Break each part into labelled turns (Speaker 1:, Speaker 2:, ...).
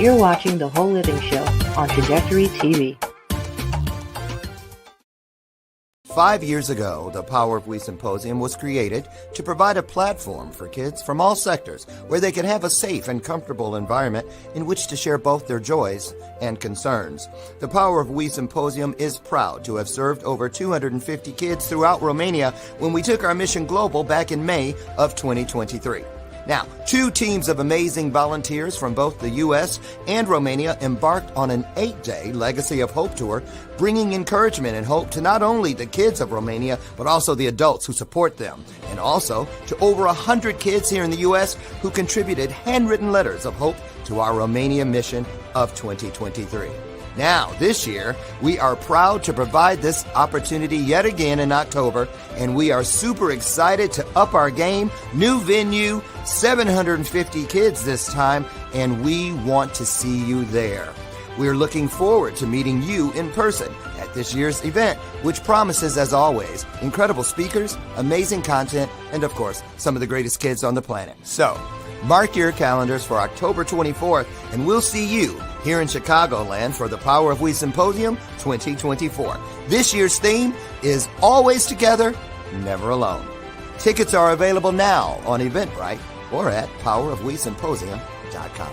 Speaker 1: You're watching The Whole Living Show on Trajectory TV.
Speaker 2: 5 years ago, the Power of We Symposium was created to provide a platform for kids from all sectors where they could have a safe and comfortable environment in which to share both their joys and concerns. The Power of We Symposium is proud to have served over 250 kids throughout Romania when we took our mission global back in May of 2023. Now, 2 teams of amazing volunteers from both the U.S. and Romania embarked on an 8-day Legacy of Hope tour, bringing encouragement and hope to not only the kids of Romania, but also the adults who support them, and also to over 100 kids here in the U.S. who contributed handwritten letters of hope to our Romania mission of 2023. Now, this year, we are proud to provide this opportunity yet again in October, and we are super excited to up our game. New venue, 750 kids this time, and we want to see you there. We're looking forward to meeting you in person at this year's event, which promises, as always, incredible speakers, amazing content, and of course, some of the greatest kids on the planet. So, mark your calendars for October 24th, and we'll see you here in Chicagoland for the Power of We Symposium 2024. This year's theme is Always Together, Never Alone. Tickets are available now on Eventbrite or at powerofwesymposium.com.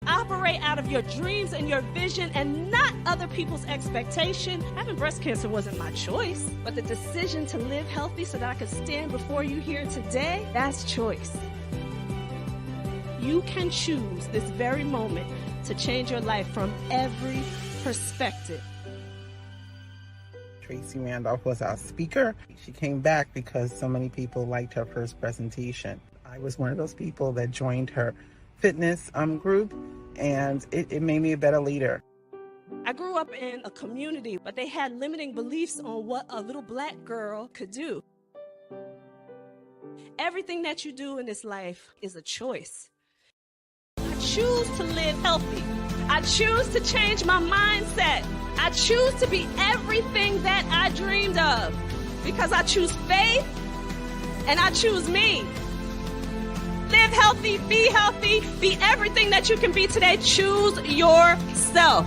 Speaker 3: Operate out of your dreams and your vision and not other people's expectation. Having breast cancer wasn't my choice, but the decision to live healthy so that I could stand before you here today, that's choice. You can choose this very moment to change your life from every perspective.
Speaker 4: Tracy Randolph was our speaker. She came back because so many people liked her first presentation. I was one of those people that joined her fitness group, and it made me a better leader.
Speaker 3: I grew up in a community, but they had limiting beliefs on what a little black girl could do. Everything that you do in this life is a choice. I choose to live healthy. I choose to change my mindset. I choose to be everything that I dreamed of because I choose faith and I choose me. Live healthy, be everything that you can be today. Choose yourself.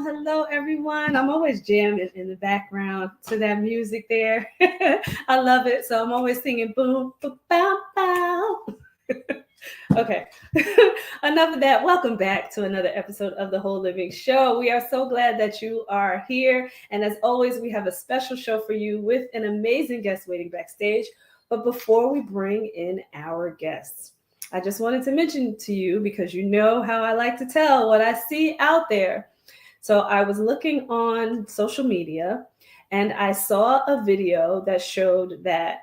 Speaker 5: Hello, everyone. I'm always jamming in the background to that music there. I love it. So I'm always singing boom, boom, bow, bow. Okay, enough of that. Welcome back to another episode of The Whole Living Show. We are so glad that you are here. And as always, we have a special show for you with an amazing guest waiting backstage. But before we bring in our guests, I just wanted to mention to you, because you know how I like to tell what I see out there. So I was looking on social media and I saw a video that showed that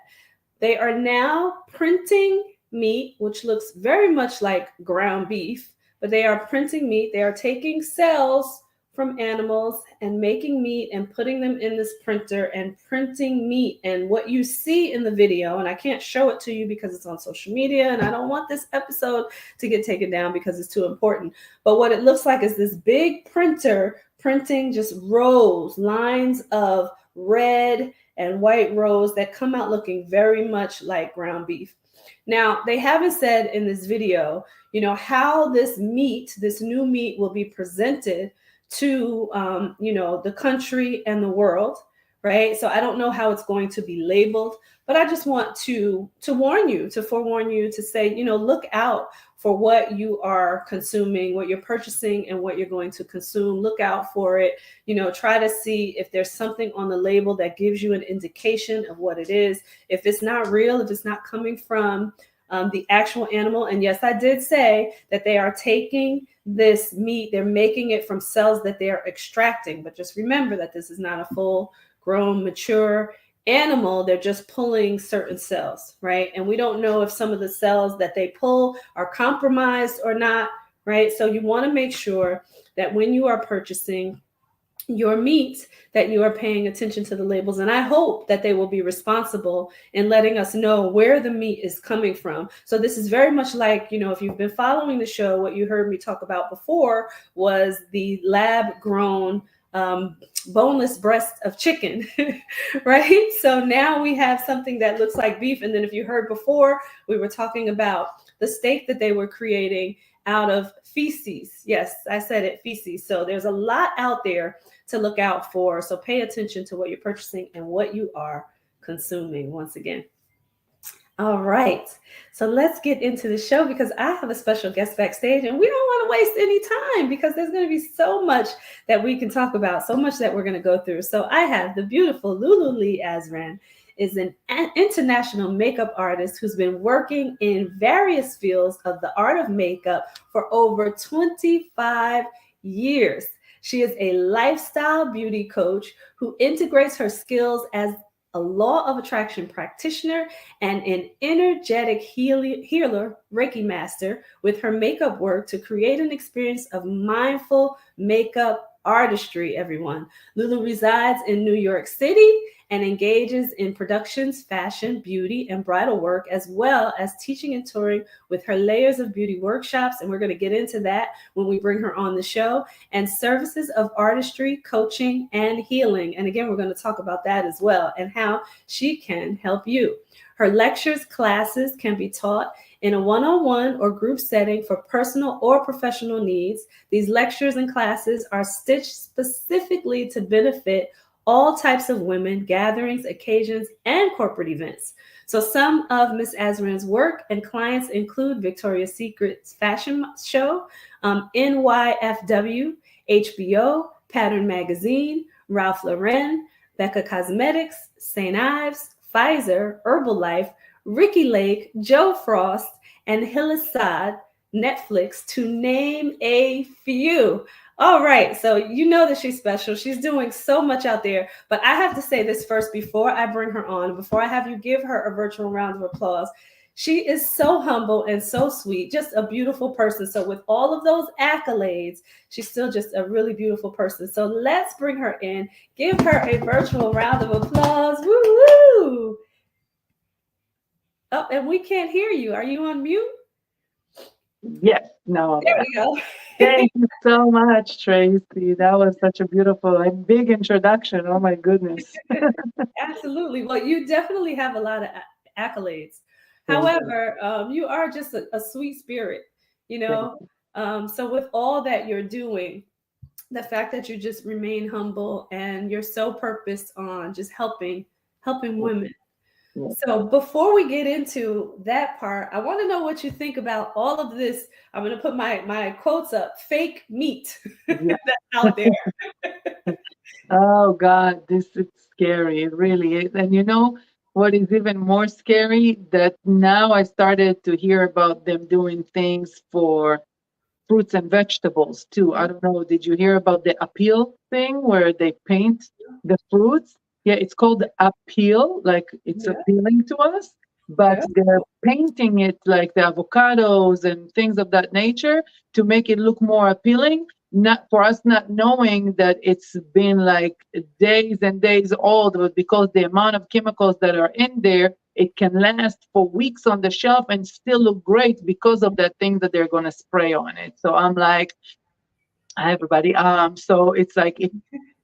Speaker 5: they are now printing meat, which looks very much like ground beef, but they are printing meat. They are taking cells from animals and making meat and putting them in this printer and printing meat. And what you see in the video, and I can't show it to you because it's on social media and I don't want this episode to get taken down because it's too important. But what it looks like is this big printer printing just rows, lines of red and white rows that come out looking very much like ground beef. Now, they haven't said in this video, how this meat, this new meat will be presented to, the country and the world, right? So I don't know how it's going to be labeled, but I just want to warn you, to forewarn you, to say, look out for what you are consuming, what you're purchasing, and what you're going to consume. Look out for it. Try to see if there's something on the label that gives you an indication of what it is. If it's not real, if it's not coming from the actual animal. And yes, I did say that they are taking this meat, they're making it from cells that they are extracting. But just remember that this is not a full grown, mature animal. They're just pulling certain cells, right? And we don't know if some of the cells that they pull are compromised or not, right? So you want to make sure that when you are purchasing your meat, that you are paying attention to the labels. And I hope that they will be responsible in letting us know where the meat is coming from. So this is very much like, if you've been following the show, what you heard me talk about before was the lab grown boneless breast of chicken, right? So now we have something that looks like beef. And then if you heard before, we were talking about the steak that they were creating out of feces. Yes, I said it, feces. So there's a lot out there to look out for. So pay attention to what you're purchasing and what you are consuming once again. All right, so let's get into the show because I have a special guest backstage and we don't want to waste any time because there's going to be so much that we can talk about, so much that we're going to go through. So I have the beautiful LuLu Lee Azran, is an international makeup artist who's been working in various fields of the art of makeup for over 25 years. She is a lifestyle beauty coach who integrates her skills as a law of attraction practitioner and an energetic healer, Reiki master, with her makeup work to create an experience of mindful makeup artistry, everyone. LuLu resides in New York City and engages in productions, fashion, beauty, and bridal work, as well as teaching and touring with her Layers of Beauty workshops. And we're going to get into that when we bring her on the show, and services of artistry, coaching, and healing. And again, we're going to talk about that as well and how she can help you. Her lectures, classes can be taught in a one-on-one or group setting for personal or professional needs. These lectures and classes are stitched specifically to benefit all types of women, gatherings, occasions, and corporate events. So some of Ms. Azran's work and clients include Victoria's Secret's fashion show, NYFW, HBO, Pattern Magazine, Ralph Lauren, Becca Cosmetics, St. Ives, Pfizer, Herbalife, Ricky Lake, Joe Frost, and Hillside Netflix, to name a few. All right, so you know that she's special. She's doing so much out there. But I have to say this first before I bring her on, before I have you give her a virtual round of applause. She is so humble and so sweet, just a beautiful person. So with all of those accolades, she's still just a really beautiful person. So let's bring her in. Give her a virtual round of applause. Woo-woo! Oh, and we can't hear you. Are you on mute?
Speaker 6: Yes, no.
Speaker 5: There we go.
Speaker 6: Thank you so much, Tracy. That was such a beautiful, big introduction. Oh my goodness.
Speaker 5: Absolutely. Well, you definitely have a lot of accolades. However, you are just a sweet spirit, So with all that you're doing, the fact that you just remain humble and you're so purposed on just helping women. So before we get into that part, I want to know what you think about all of this. I'm going to put my quotes up, fake meat that's out there.
Speaker 6: Oh God, this is scary. It really is. And you know what is even more scary? That now I started to hear about them doing things for fruits and vegetables too. I don't know. Did you hear about the appeal thing where they paint the fruits? Yeah, it's called appeal, like it's appealing to us, but they're painting it like the avocados and things of that nature to make it look more appealing. Not for us, not knowing that it's been like days and days old, but because the amount of chemicals that are in there, it can last for weeks on the shelf and still look great because of that thing that they're going to spray on it. So I'm like, hi everybody. So it's like it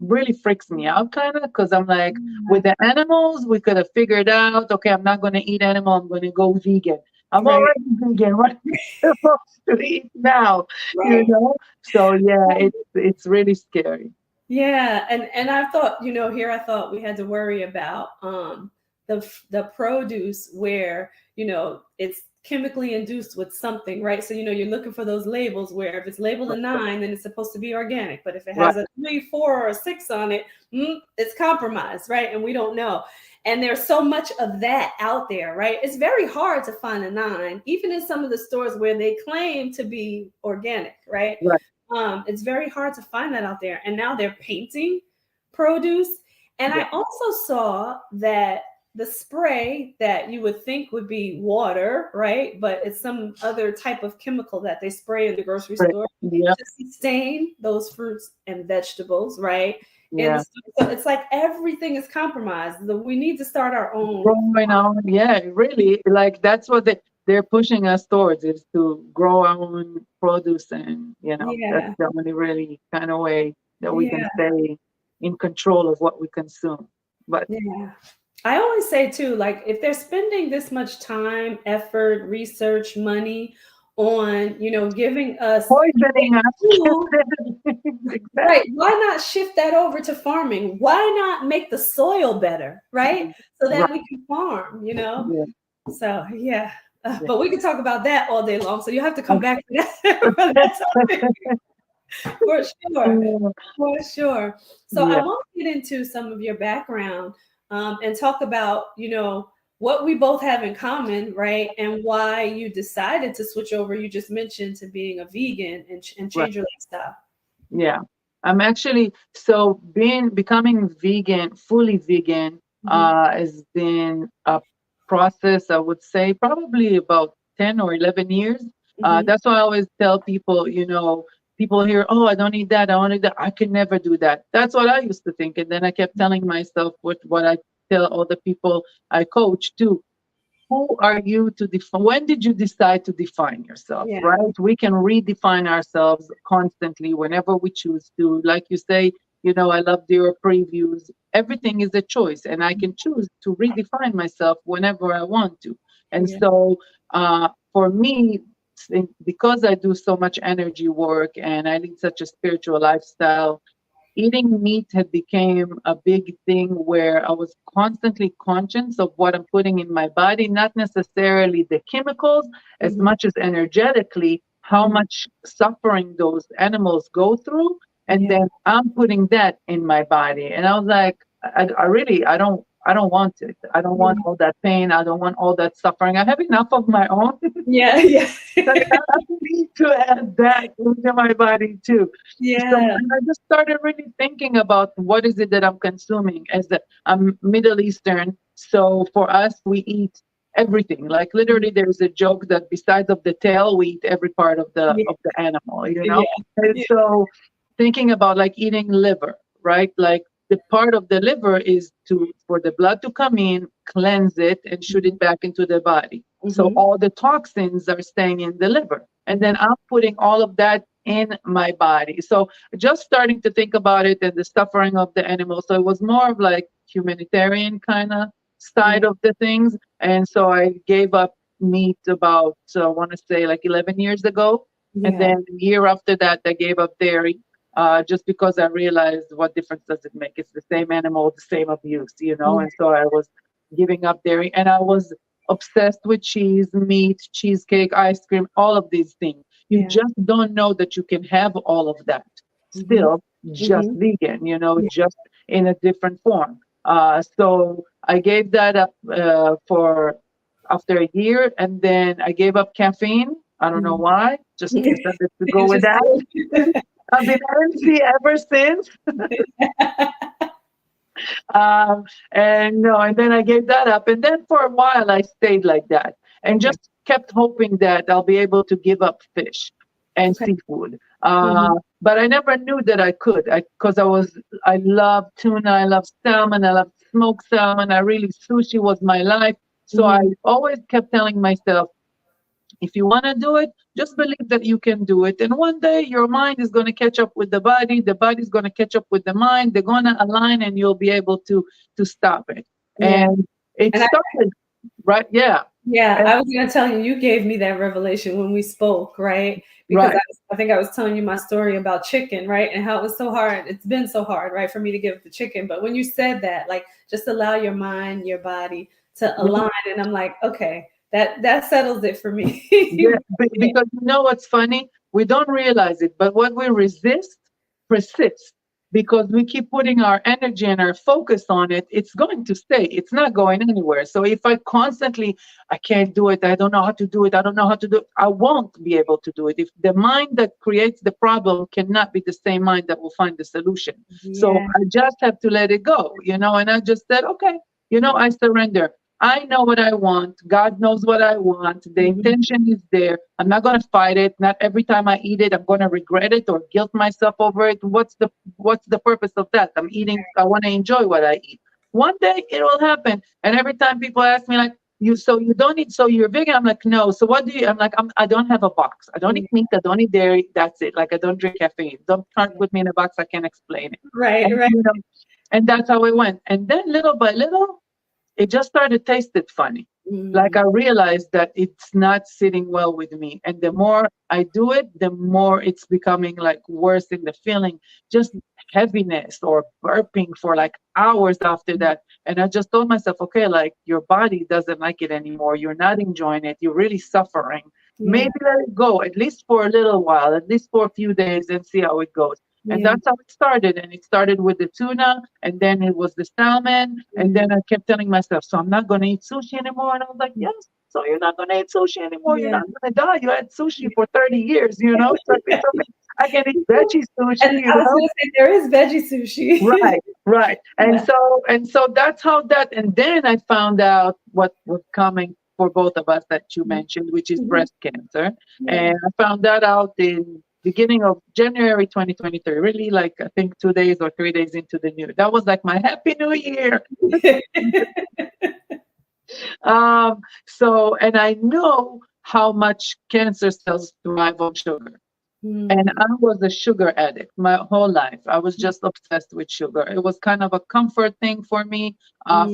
Speaker 6: really freaks me out kind of, because I'm like, with the animals, we could have figured out, okay, I'm not going to eat animal, I'm going to go vegan. I'm already vegan. What am I supposed to eat now? You know? So yeah, it's really scary.
Speaker 5: Yeah, and I thought, here I thought we had to worry about the produce where, it's chemically induced with something, right? So, you're looking for those labels where if it's labeled a 9, then it's supposed to be organic. But if it
Speaker 6: Right.
Speaker 5: has a 3, 4, or a 6 on it, it's compromised, right? And we don't know. And there's so much of that out there, right? It's very hard to find a 9, even in some of the stores where they claim to be organic, right?
Speaker 6: Right.
Speaker 5: It's very hard to find that out there. And now they're painting produce. And
Speaker 6: Yeah.
Speaker 5: I also saw that the spray that you would think would be water, right? But it's some other type of chemical that they spray in the grocery
Speaker 6: Right.
Speaker 5: store
Speaker 6: Yeah.
Speaker 5: to sustain those fruits and vegetables, right?
Speaker 6: Yeah.
Speaker 5: So it's like everything is compromised. We need to start our own.
Speaker 6: Growing on, yeah, really, like that's what they're pushing us towards, is to grow our own produce, and that's
Speaker 5: Yeah.
Speaker 6: the only really kind of way that we can
Speaker 5: Yeah.
Speaker 6: stay in control of what we consume. But
Speaker 5: Yeah. I always say too, like if they're spending this much time, effort, research, money on, giving us
Speaker 6: poisoning us.
Speaker 5: food,
Speaker 6: Exactly.
Speaker 5: right? Why not shift that over to farming? Why not make the soil better, right? So that
Speaker 6: Right.
Speaker 5: we can farm,
Speaker 6: Yeah.
Speaker 5: So yeah.
Speaker 6: Yeah.
Speaker 5: But we can talk about that all day long. So you have to come back to that for that topic. For sure. For sure. So I
Speaker 6: Yeah.
Speaker 5: want to get into some of your background and talk about, what we both have in common, right? And why you decided to switch over, you just mentioned, to being a vegan and
Speaker 6: Right.
Speaker 5: change your lifestyle.
Speaker 6: Yeah. I'm actually, so becoming vegan, fully vegan, has been a process, I would say, probably about 10 or 11 years. That's why I always tell people, people hear, oh, I don't need that, I don't need that. I can never do that. That's what I used to think. And then I kept telling myself what I tell all the people I coach too. Who are you to define? When did you decide to define yourself,
Speaker 5: Yeah.
Speaker 6: right? We can redefine ourselves constantly whenever we choose to. Like you say, I love your previews. Everything is a choice, and I can choose to redefine myself whenever I want to. And
Speaker 5: Yeah.
Speaker 6: so, for me, because I do so much energy work and I lead such a spiritual lifestyle, eating meat had became a big thing where I was constantly conscious of what I'm putting in my body, not necessarily the chemicals as much as energetically, how much suffering those animals go through. And
Speaker 5: Yeah.
Speaker 6: then I'm putting that in my body. And I was like, I don't want it. I don't want all that pain. I don't want all that suffering. I have enough of my own.
Speaker 5: Yeah. Yeah.
Speaker 6: Like, I need to add that into my body too. So
Speaker 5: Yeah.
Speaker 6: I just started really thinking about what is it that I'm consuming. I'm Middle Eastern, so for us we eat everything. Like literally, there's a joke that besides of the tail, we eat every part of the
Speaker 5: Yeah.
Speaker 6: animal.
Speaker 5: Yeah.
Speaker 6: And
Speaker 5: Yeah.
Speaker 6: so thinking about like eating liver, right? Like the part of the liver is for the blood to come in, cleanse it, and shoot it back into the body. So all the toxins are staying in the liver. And then I'm putting all of that in my body. So just starting to think about it and the suffering of the animals. So it was more of like humanitarian kind of side of the things. And so I gave up meat about, I want to say like 11 years ago. And
Speaker 5: Yeah.
Speaker 6: then a year after that, I gave up dairy. Just because I realized what difference does it make? It's the same animal, the same abuse, And so I was giving up dairy, and I was obsessed with cheese, meat, cheesecake, ice cream, all of these things. You
Speaker 5: Yeah.
Speaker 6: just don't know that you can have all of that still just vegan, just in a different form. So I gave that up for after a year, and then I gave up caffeine. I don't know why, just decided to go with that. I've been empty ever since. And then I gave that up. And then for a while I stayed like that and just kept hoping that I'll be able to give up fish and seafood. But I never knew that I could, because I love tuna, I love salmon, I love smoked salmon. Sushi was my life. So I always kept telling myself, if you want to do it, just believe that you can do it. And one day your mind is going to catch up with the body's going to catch up with the mind. They're going to align and you'll be able to stop it.
Speaker 5: Yeah.
Speaker 6: And it
Speaker 5: And
Speaker 6: started. Right. Yeah.
Speaker 5: Yeah,
Speaker 6: And-
Speaker 5: I was gonna tell you, you gave me that revelation when we spoke, right? Because
Speaker 6: right.
Speaker 5: I think I was telling you my story about chicken, right? And how it was so hard. It's been so hard, right, for me to give up the chicken. But when you said that, like, just allow your mind, your body to
Speaker 6: Yeah.
Speaker 5: align, and I'm like, okay, that settles it for me.
Speaker 6: Yeah, because you know what's funny? We don't realize it, but what we resist persists because we keep putting our energy and our focus on it. It's going to stay. It's not going anywhere. So if I constantly, I can't do it, I don't know how to do it, I don't know how to do it, I won't be able to do it. If the mind that creates the problem cannot be the same mind that will find the solution. So
Speaker 5: Yeah.
Speaker 6: I just have to let it go, and I just said, okay, I surrender. I know what I want. God knows what I want. The
Speaker 5: Mhm.
Speaker 6: intention is there. I'm not going to fight it. Not every time I eat it, I'm going to regret it or guilt myself over it. What's the purpose of that? I'm eating. I want to enjoy what I eat. One day it will happen. And every time people ask me like, you don't eat, so you're vegan? I'm like, no. So what do you? I'm like, I don't have a box. I don't eat meat. I don't eat dairy. That's it. Like I don't drink caffeine. Don't try to put me in a box. I can't explain it.
Speaker 5: Right,
Speaker 6: And
Speaker 5: right.
Speaker 6: and that's how it went. And then little by little it just started tasted funny. Like
Speaker 5: Mm,
Speaker 6: I realized that it's not sitting well with me. And the more I do it, the more it's becoming like worse in the feeling, just heaviness or burping for like hours after that. And I just told myself, okay, like your body doesn't like it anymore. You're not enjoying it. You're really suffering.
Speaker 5: yeah,
Speaker 6: Maybe let it go, at least for a little while, at least for a few days and see how it goes. And
Speaker 5: yeah.
Speaker 6: that's how it started. And it started with the tuna, and then it was the salmon. And then I kept telling myself, so I'm not going to eat sushi anymore. And I was like, yes, so you're not going to eat sushi anymore. You're
Speaker 5: Yeah.
Speaker 6: not going to die. You had sushi for 30 years, So it's okay. I can eat veggie sushi,
Speaker 5: And I was gonna say there is veggie sushi.
Speaker 6: Right, right. And
Speaker 5: Yeah.
Speaker 6: so that's how that, and then I found out what was coming for both of us that you
Speaker 5: Mhm.
Speaker 6: mentioned, which is
Speaker 5: Mhm.
Speaker 6: breast cancer.
Speaker 5: Yeah.
Speaker 6: And I found that out in beginning of January 2023, really like I think 2 days or 3 days into the new. That was like my happy new year. And I know how much cancer cells thrive on sugar. And
Speaker 5: Mm,
Speaker 6: I was a sugar addict my whole life. I was just obsessed with sugar. It was kind of a comfort thing for me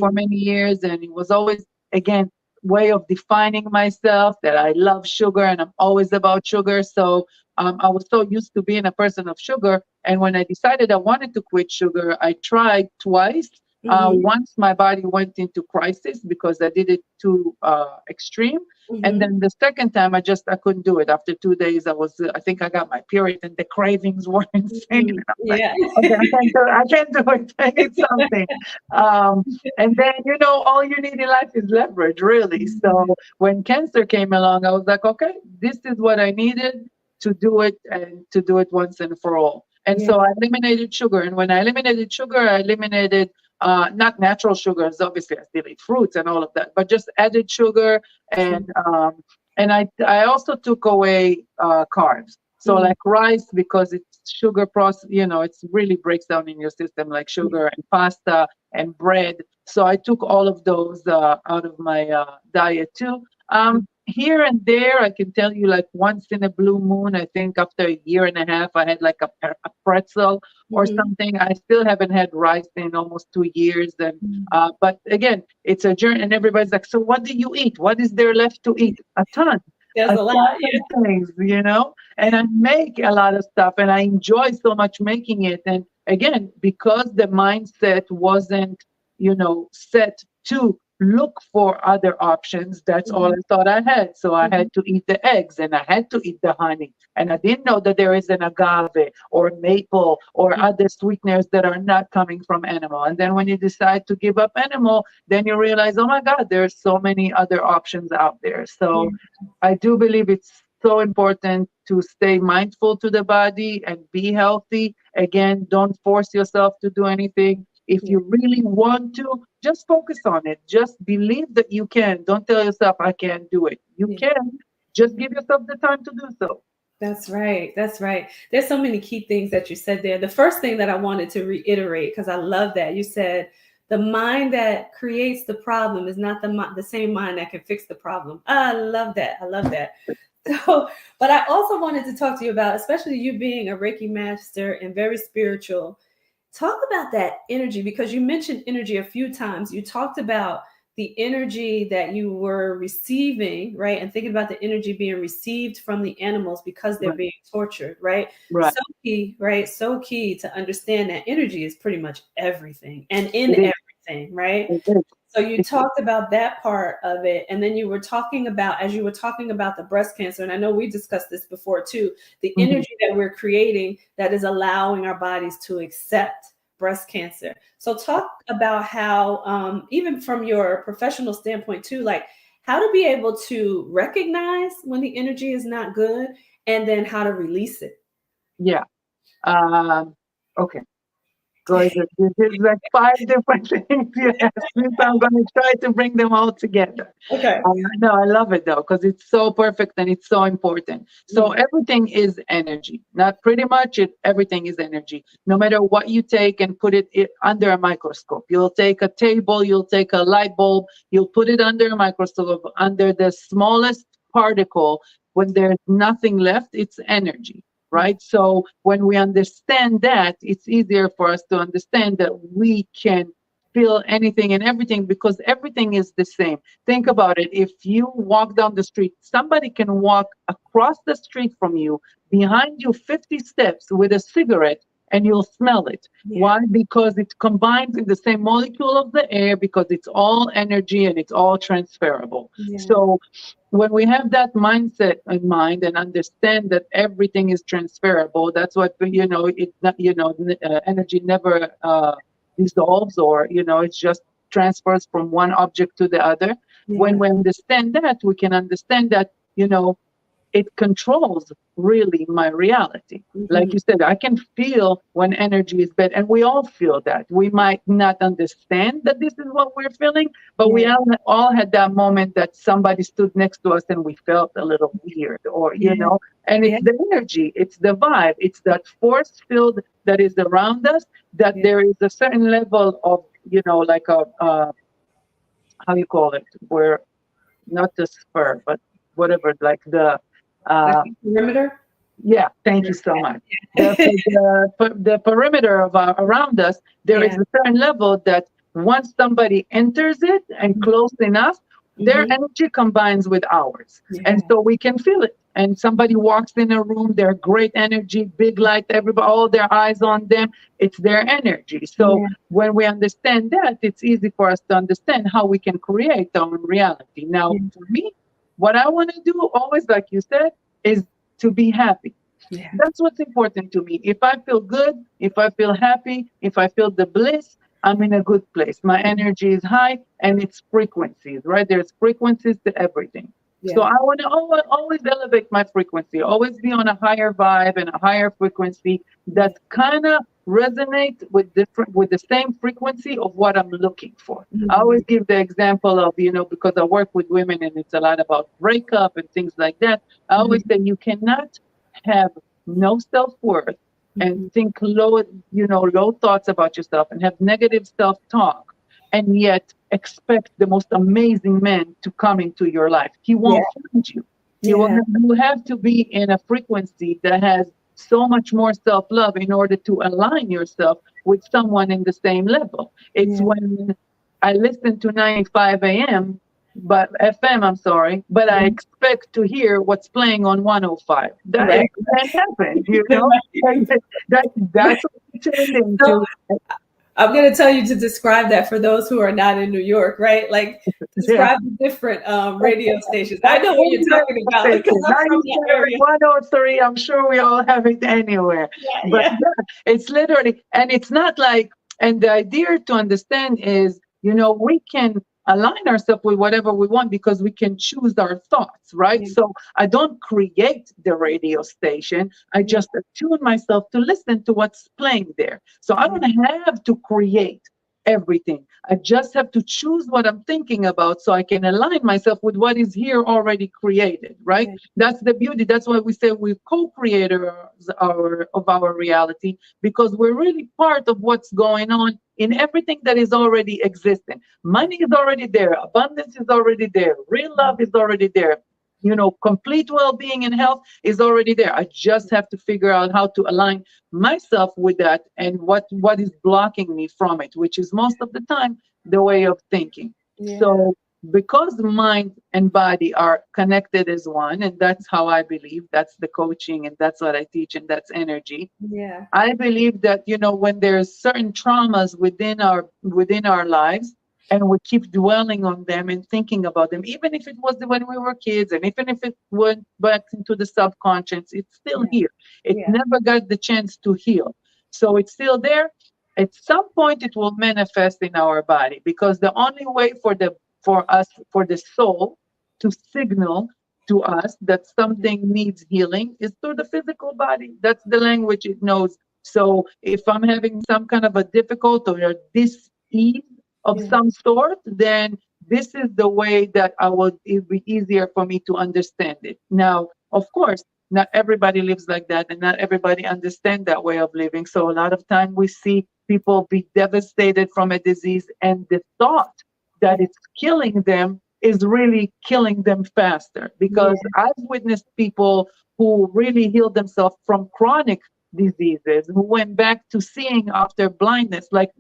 Speaker 6: for
Speaker 5: mm,
Speaker 6: many years. And it was always, again, way of defining myself that I love sugar and I'm always about sugar. So I was so used to being a person of sugar. And when I decided I wanted to quit sugar, I tried twice.
Speaker 5: mhm,
Speaker 6: Once my body went into crisis because I did it too extreme. And
Speaker 5: mhm.
Speaker 6: then the second time, I couldn't do it. After 2 days, I think I got my period, and the cravings were insane. And
Speaker 5: Mm,
Speaker 6: I was like,
Speaker 5: yeah.
Speaker 6: okay, I can't do it. I need something. And then all you need in life is leverage, really. So when cancer came along, I was like, okay, this is what I needed to do it and to do it once and for all. And
Speaker 5: Yeah.
Speaker 6: so I eliminated sugar. And when I eliminated sugar, I eliminated not natural sugars. Obviously, I still eat fruits and all of that, but just added sugar and I also took away carbs. So
Speaker 5: Mm,
Speaker 6: like rice because it's sugar process, it really breaks down in your system like sugar and pasta and bread. So I took all of those out of my diet too. Here and there, I can tell you like once in a blue moon, I think after a year and a half, I had like a pretzel or
Speaker 5: mhm,
Speaker 6: something. I still haven't had rice in almost 2 years. And
Speaker 5: mhm.
Speaker 6: but again, it's a journey, and everybody's like, "So what do you eat? What is there left to eat?"
Speaker 5: There's
Speaker 6: A
Speaker 5: a lot.
Speaker 6: ton
Speaker 5: Yeah.
Speaker 6: of things. And I make a lot of stuff, and I enjoy so much making it. And again, because the mindset wasn't, set to look for other options, that's all
Speaker 5: Mhm,
Speaker 6: I thought I had. So I
Speaker 5: mhm.
Speaker 6: had to eat the eggs, and I had to eat the honey, and I didn't know that there is an agave or maple or other sweeteners that are not coming from animal. And then when you decide to give up animal, then you realize, oh my God, there's so many other options out there.
Speaker 5: Yeah.
Speaker 6: So I do believe it's so important to stay mindful to the body and be healthy. Again, don't force yourself to do anything. If
Speaker 5: Yeah.
Speaker 6: you really want to, just focus on it. Just believe that you can. Don't tell yourself, I can't do it. You
Speaker 5: Yeah.
Speaker 6: can. Just give yourself the time to do so.
Speaker 5: That's right. That's right. There's so many key things that you said there. The first thing that I wanted to reiterate, because I love that you said the mind that creates the problem is not the same mind that can fix the problem. I love that. I love that. So, but I also wanted to talk to you about, especially you being a Reiki master and very spiritual. Talk about that energy because you mentioned energy a few times. You talked about the energy that you were receiving, right? And thinking about the energy being received from the animals because they're
Speaker 6: Right.
Speaker 5: being tortured, right?
Speaker 6: Right.
Speaker 5: So key, right? So key to understand that energy is pretty much everything and in
Speaker 6: It is.
Speaker 5: everything, right?
Speaker 6: It is.
Speaker 5: So you talked about that part of it, and then you were talking about, as you were talking about the breast cancer, and I know we discussed this before too, the
Speaker 6: Mhm.
Speaker 5: energy that we're creating that is allowing our bodies to accept breast cancer. So talk about how, even from your professional standpoint too, like how to be able to recognize when the energy is not good, and then how to release it.
Speaker 6: Yeah. Okay. Because there's like 5 different things you asked me, so I'm going to try to bring them all together.
Speaker 5: Okay.
Speaker 6: No, I love it though, because it's so perfect and it's so important. So everything is energy. Not pretty much it. Everything is energy. No matter what you take and put it under a microscope. You'll take a table, you'll take a light bulb, you'll put it under a microscope, under the smallest particle. When there's nothing left, it's energy. Right? So when we understand that, it's easier for us to understand that we can feel anything and everything because everything is the same. Think about it. If you walk down the street, somebody can walk across the street from you, behind you 50 steps with a cigarette, and you'll smell it. Why? Because it combines in the same molecule of the air, because it's all energy and it's all transferable. So when we have that mindset in mind and understand that everything is transferable, that's what energy never dissolves, or it just transfers from one object to the other. When we understand that, we can understand that it controls really my reality. Like you said, I can feel when energy is bad, and we all feel that. We might not understand that this is what we're feeling, but we all had that moment that somebody stood next to us and we felt a little weird, or and it's the energy, it's the vibe, it's that force field that is around us, that there is a certain level of like a how you call it, where not the spur, but whatever, like the
Speaker 5: perimeter.
Speaker 6: yeah, thank you so much. The perimeter of around us, there is a certain level that once somebody enters it and close enough, their energy combines with ours, and so we can feel it. And somebody walks in a room, their great energy, big light, everybody, all their eyes on them. It's their energy. So when we understand that, it's easy for us to understand how we can create our own reality. Now, for me, what I want to do, always, like you said, is to be happy. That's what's important to me. If I feel good, if I feel happy, if I feel the bliss, I'm in a good place. My energy is high, and it's frequencies, right? There's frequencies to everything. So I want to always elevate my frequency, always be on a higher vibe and a higher frequency that kind of resonate with the same frequency of what I'm looking for. I always give the example of, because I work with women and it's a lot about breakup and things like that. I always say you cannot have no self-worth and think low thoughts about yourself and have negative self-talk, and yet expect the most amazing man to come into your life. He won't find you. You have to be in a frequency that has so much more self-love in order to align yourself with someone in the same level. It's when I listen to 95 AM, but FM, I'm sorry, but I expect to hear what's playing on 105. That can't happen, That's what we turned into.
Speaker 5: I'm going to tell you to describe that for those who are not in New York, right? Like, describe the different radio stations. I know what you're talking about.
Speaker 6: 103, I'm sure we all have it anywhere. But it's literally, and it's not like, and the idea to understand is, we can align ourselves with whatever we want because we can choose our thoughts, right? So I don't create the radio station. I just attune myself to listen to what's playing there. So I don't have to create everything. I just have to choose what I'm thinking about so I can align myself with what is here already created, right? That's the beauty. That's why we say we're co-creators of our reality, because we're really part of what's going on in everything that is already existing. Money is already there. Abundance is already there. Real love is already there. Complete well-being and health is already there. I just have to figure out how to align myself with that and what is blocking me from it, which is most of the time the way of thinking.
Speaker 5: Yeah.
Speaker 6: So because mind and body are connected as one, and that's how I believe, that's the coaching, and that's what I teach, and that's energy.
Speaker 5: Yeah.
Speaker 6: I believe that, when there's certain traumas within our lives, and we keep dwelling on them and thinking about them, even if it was when we were kids, and even if it went back into the subconscious, it's still
Speaker 5: Yeah.
Speaker 6: here. It
Speaker 5: Yeah.
Speaker 6: never got the chance to heal. So it's still there. At some point it will manifest in our body, because the only way for the soul to signal to us that something needs healing is through the physical body. That's the language it knows. So if I'm having some kind of a difficult or a dis-ease of
Speaker 5: Yeah.
Speaker 6: some sort, then this is the way that it'd be easier for me to understand it. Now, of course, not everybody lives like that, and not everybody understands that way of living. So a lot of time we see people be devastated from a disease, and the thought that
Speaker 5: Yeah.
Speaker 6: it's killing them is really killing them faster, because I've witnessed people who really healed themselves from chronic diseases, who went back to seeing after blindness, like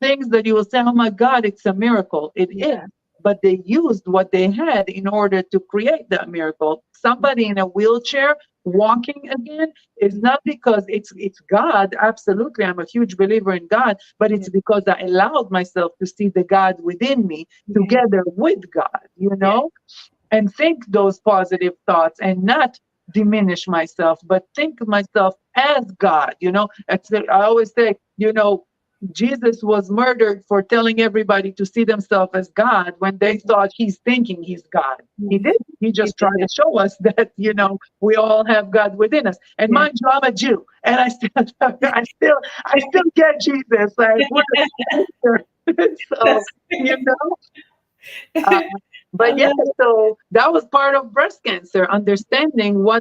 Speaker 6: things that you will say, oh my God, it's a miracle. It is.
Speaker 5: Yeah.
Speaker 6: But they used what they had in order to create that miracle. Somebody in a wheelchair walking again is not because it's God. Absolutely. I'm a huge believer in God, but it's because I allowed myself to see the God within me
Speaker 5: Yeah.
Speaker 6: together with God, and think those positive thoughts, and not diminish myself, but think of myself as God. I always say, Jesus was murdered for telling everybody to see themselves as God when they thought he's thinking he's God. He did. He just tried to show us that, we all have God within us. And
Speaker 5: Yeah.
Speaker 6: mind you, I'm a Jew, and I still get Jesus. Like, what so, you know, uh,
Speaker 5: I
Speaker 6: but yeah,
Speaker 5: love it.
Speaker 6: so that was part of breast cancer, understanding why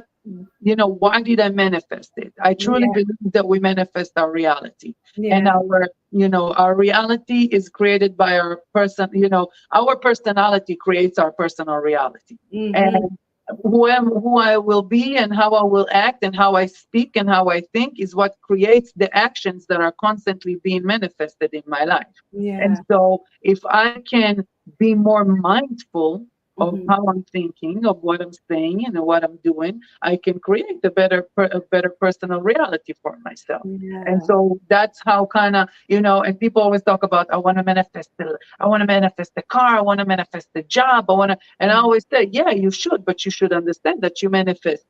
Speaker 6: did I manifest it? I truly
Speaker 5: Yeah.
Speaker 6: believe that we manifest our reality. And
Speaker 5: Yeah.
Speaker 6: our reality is created by our our personality creates our personal reality.
Speaker 5: Mm-hmm.
Speaker 6: And who I will be, and how I will act, and how I speak, and how I think is what creates the actions that are constantly being manifested in my life. And
Speaker 5: Yeah.
Speaker 6: so if I can be more mindful of
Speaker 5: Mm-hmm.
Speaker 6: how I'm thinking, of what I'm saying, and what I'm doing, I can create a better personal reality for myself. And
Speaker 5: Yeah.
Speaker 6: so that's how and people always talk about, I want to manifest the car, I want to manifest the job, and I always say, yeah, you should, but you should understand that you manifest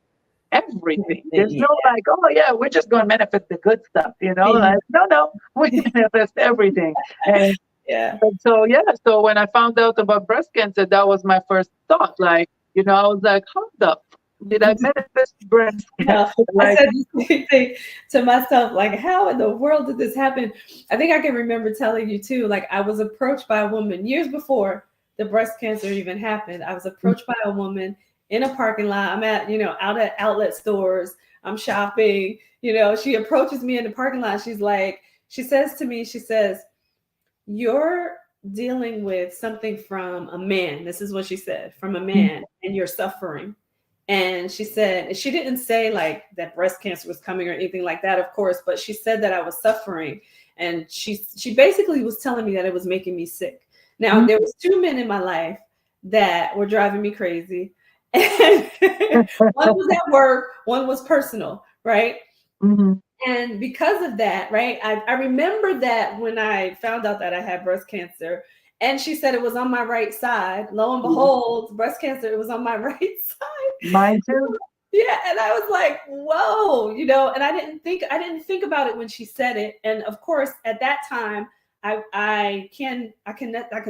Speaker 6: everything. There's
Speaker 5: Yeah.
Speaker 6: no like, oh yeah, we're just going to manifest the good stuff,
Speaker 5: Yeah.
Speaker 6: like, no, we manifest everything. And
Speaker 5: Yeah.
Speaker 6: so when I found out about breast cancer, that was my first thought. Like, I was like, hold up, did I manifest breast cancer?
Speaker 5: No, I
Speaker 6: Like,
Speaker 5: said the same thing to myself, like, how in the world did this happen? I think I can remember telling you too, like, I was approached by a woman years before the breast cancer even happened. I was approached by a woman in a parking lot. I'm at, out at outlet stores. I'm shopping. She approaches me in the parking lot. She says to me, you're dealing with something from a man. This is what she said, from a man, and you're suffering. And she said, she didn't say like that breast cancer was coming or anything like that, of course, but she said that I was suffering. And she basically was telling me that it was making me sick. Now, there was two men in my life that were driving me crazy. And one was at work, one was personal, right?
Speaker 6: mm-hmm.
Speaker 5: And because of that, right, I remember that when I found out that I had breast cancer, and she said it was on my right side. Lo and behold, breast cancer, it was on my right side.
Speaker 6: Mine too.
Speaker 5: Yeah, and I was like, whoa, and I didn't think about it when she said it. And of course, at that time, I can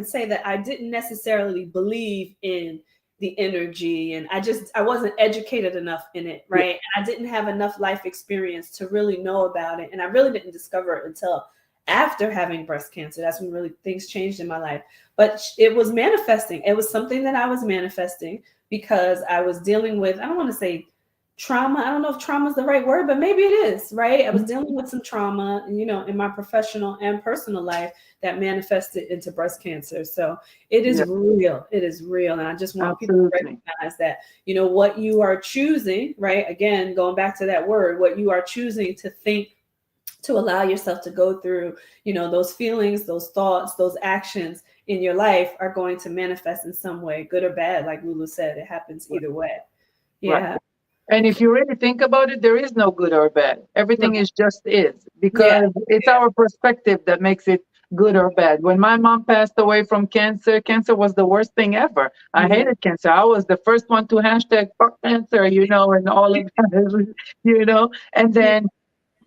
Speaker 5: say that I didn't necessarily believe in the energy, and I wasn't educated enough in it, right? And I didn't have enough life experience to really know about it, and I really didn't discover it until after having breast cancer. That's when really things changed in my life. But it was manifesting. It was something that I was manifesting because I was dealing with, I don't want to say trauma. I don't know if trauma is the right word, but maybe it is, right? I was dealing with some trauma, in my professional and personal life that manifested into breast cancer. So it is real. It is real. And I just want people to recognize that, what you are choosing, right? Again, going back to that word, what you are choosing to think, to allow yourself to go through, those feelings, those thoughts, those actions in your life are going to manifest in some way, good or bad. Like Lulu said, it happens either way. Yeah.
Speaker 6: Right. And if you really think about it, there is no good or bad. Everything is just is,
Speaker 5: Yeah.
Speaker 6: because it's our perspective that makes it good or bad. When my mom passed away from cancer, cancer was the worst thing ever. I
Speaker 5: Yeah.
Speaker 6: hated cancer. I was the first one to hashtag fuck cancer, you know, and all of that, you know. And then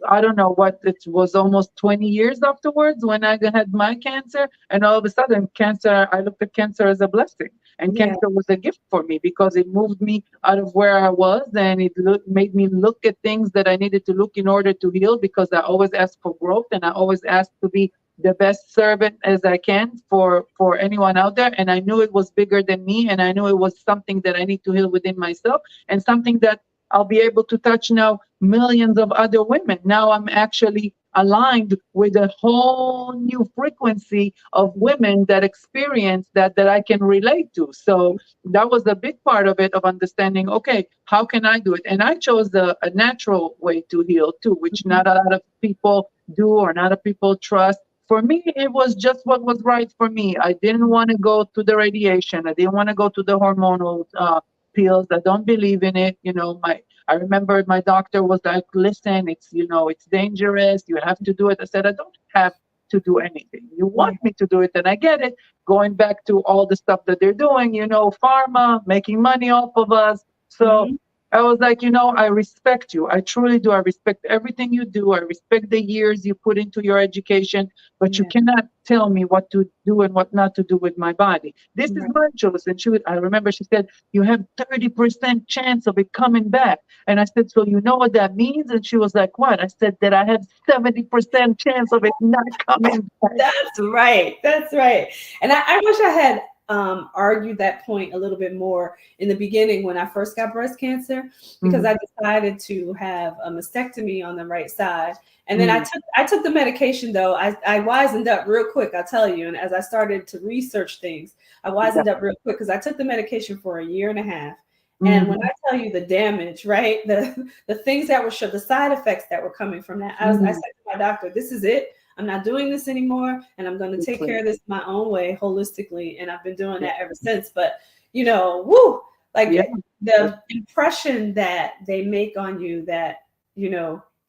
Speaker 6: I don't know what, it was almost 20 years afterwards when I had my cancer. And all of a sudden, cancer, I looked at cancer as a blessing. And
Speaker 5: Yeah.
Speaker 6: cancer was a gift for me because it moved me out of where I was, and it made me look at things that I needed to look in order to heal, because I always ask for growth and I always ask to be the best servant as I can for anyone out there. And I knew it was bigger than me, and I knew it was something that I need to heal within myself, and something that I'll be able to touch now millions of other women. Now I'm actually aligned with a whole new frequency of women that experience that I can relate to. So that was a big part of it, of understanding, okay, how can I do it? And I chose a natural way to heal too, which not a lot of people do or not a people trust. For me, it was just what was right for me. I didn't want to go to the radiation. I didn't want to go to the hormonal pills. I don't believe in it. You know, I remember my doctor was like, listen, it's dangerous. You have to do it. I said, I don't have to do anything. You want me to do it, and I get it. Going back to all the stuff that they're doing, pharma, making money off of us. So I was like, I respect you. I truly do. I respect everything you do. I respect the years you put into your education, but you cannot tell me what to do and what not to do with my body. This is my choice. And I remember she said, you have 30% chance of it coming back. And I said, so you know what that means? And she was like, what? I said that I have 70% chance of it not coming back.
Speaker 5: That's right. That's right. And I wish I had argued that point a little bit more in the beginning when I first got breast cancer, because I decided to have a mastectomy on the right side. And then I took the medication, though. I wisened up real quick, I'll tell you. And as I started to research things, I wisened up real quick, because I took the medication for a year and a half. And when I tell you the damage, right, the things that were the side effects that were coming from that, I said to my doctor, this is it. I'm not doing this anymore, and I'm going to take care of this my own way, holistically. And I've been doing that ever since. But, the impression that they make on you, that, like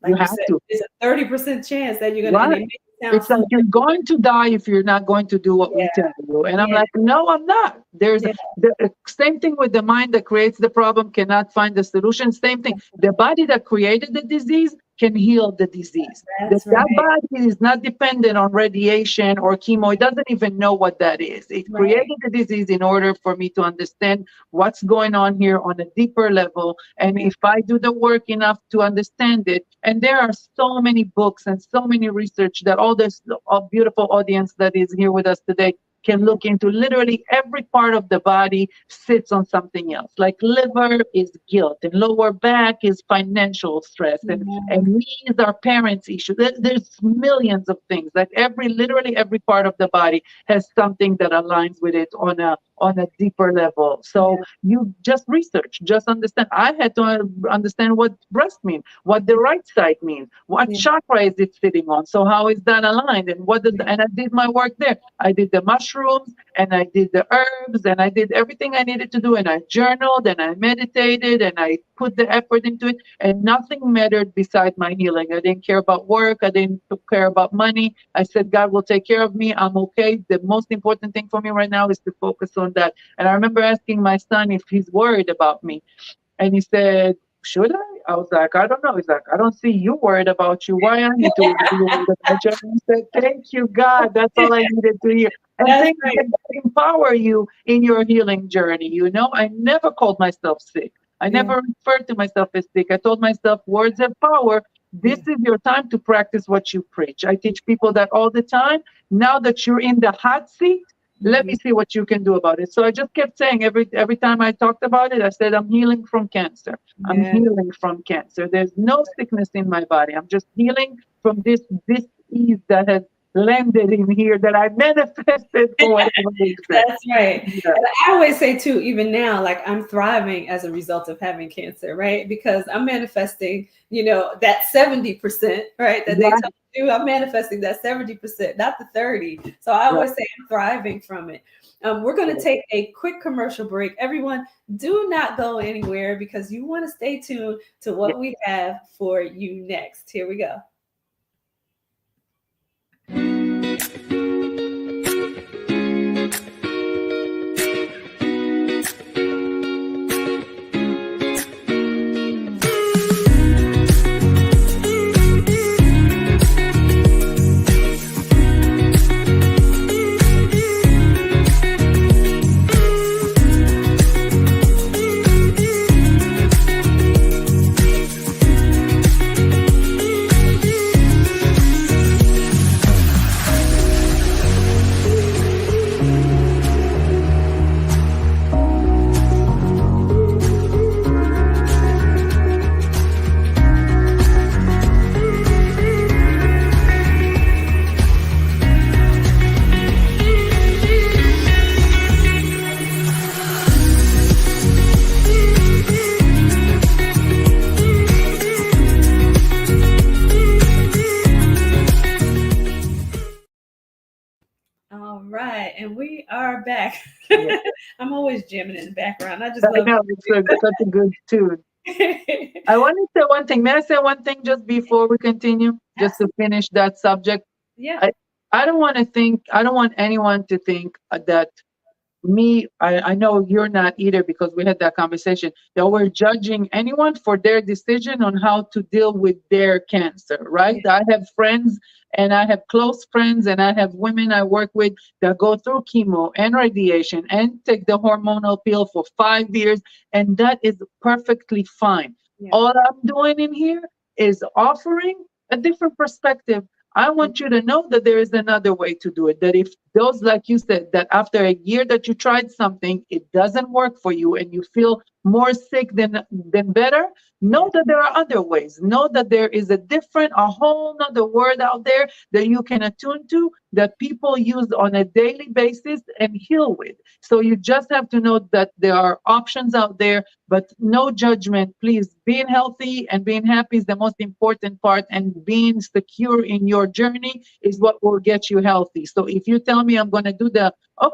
Speaker 5: you said, there's a 30% chance that you're going to.
Speaker 6: It's like you're going to die if you're not going to do what we tell you. And I'm like, no, I'm not. There's the same thing with the mind that creates the problem cannot find the solution. Same thing. The body that created the disease can heal the disease. That body is not dependent on radiation or chemo. It doesn't even know what that is. It created the disease in order for me to understand what's going on here on a deeper level. And if I do the work enough to understand it, and there are so many books and so many research that all this beautiful audience that is here with us today can look into. Literally every part of the body sits on something else. Like liver is guilt, and lower back is financial stress, and knees are parents' issue. There's millions of things. Like literally every part of the body has something that aligns with it on a deeper level. So you just research, just understand. I had to understand what breast means, what the right side means, what chakra is it sitting on. So how is that aligned? And and I did my work there. I did the mushrooms, and I did the herbs, and I did everything I needed to do. And I journaled, and I meditated, and I put the effort into it. And nothing mattered beside my healing. I didn't care about work. I didn't care about money. I said, God will take care of me. I'm okay. The most important thing for me right now is to focus on that. And I remember asking my son if he's worried about me. And he said, should I? I was like, I don't know. He's like, I don't see you worried about you. Why I need to be worried about you? And I said, thank you, God. That's all I needed to hear. And things that empower you in your healing journey. I never called myself sick. I never referred to myself as sick. I told myself words have power. This is your time to practice what you preach. I teach people that all the time. Now that you're in the hot seat, let me see what you can do about it. So I just kept saying every time I talked about it, I said, I'm healing from cancer. I'm healing from cancer. There's no sickness in my body. I'm just healing from this disease that has landed in here, that I manifested for whatever reason.
Speaker 5: That's right.
Speaker 6: Yeah.
Speaker 5: And I always say too, even now, like I'm thriving as a result of having cancer, right? Because I'm manifesting, that 70%, right? That they
Speaker 6: Right.
Speaker 5: tell you, I'm manifesting that 70%, not the 30. So I always say I'm thriving from it. We're going to take a quick commercial break. Everyone, do not go anywhere because you want to stay tuned to what we have for you next. Here we go. All right, and we are back.
Speaker 6: Yeah.
Speaker 5: I'm always jamming in the background. I just
Speaker 6: I
Speaker 5: love
Speaker 6: know, such a good tune. I want to say one thing. May I say one thing just before we continue? Just to finish that subject.
Speaker 5: Yeah.
Speaker 6: I don't want to think, I don't want anyone to think that I know you're not either, because we had that conversation, that we're judging anyone for their decision on how to deal with their cancer, right? I have friends, and I have close friends, and I have women I work with that go through chemo and radiation and take the hormonal pill for 5 years, and that is perfectly fine.
Speaker 5: Yeah.
Speaker 6: All I'm doing in here is offering a different perspective. I want you to know that there is another way to do it. That if those, like you said, that after a year that you tried something, it doesn't work for you and you feel more sick than better, know that there are other ways. Know that there is a whole nother word out there that you can attune to, that people use on a daily basis and heal with. So you just have to know that there are options out there, but no judgment. Please, being healthy and being happy is the most important part, and being secure in your journey is what will get you healthy. So if you tell me I'm going to do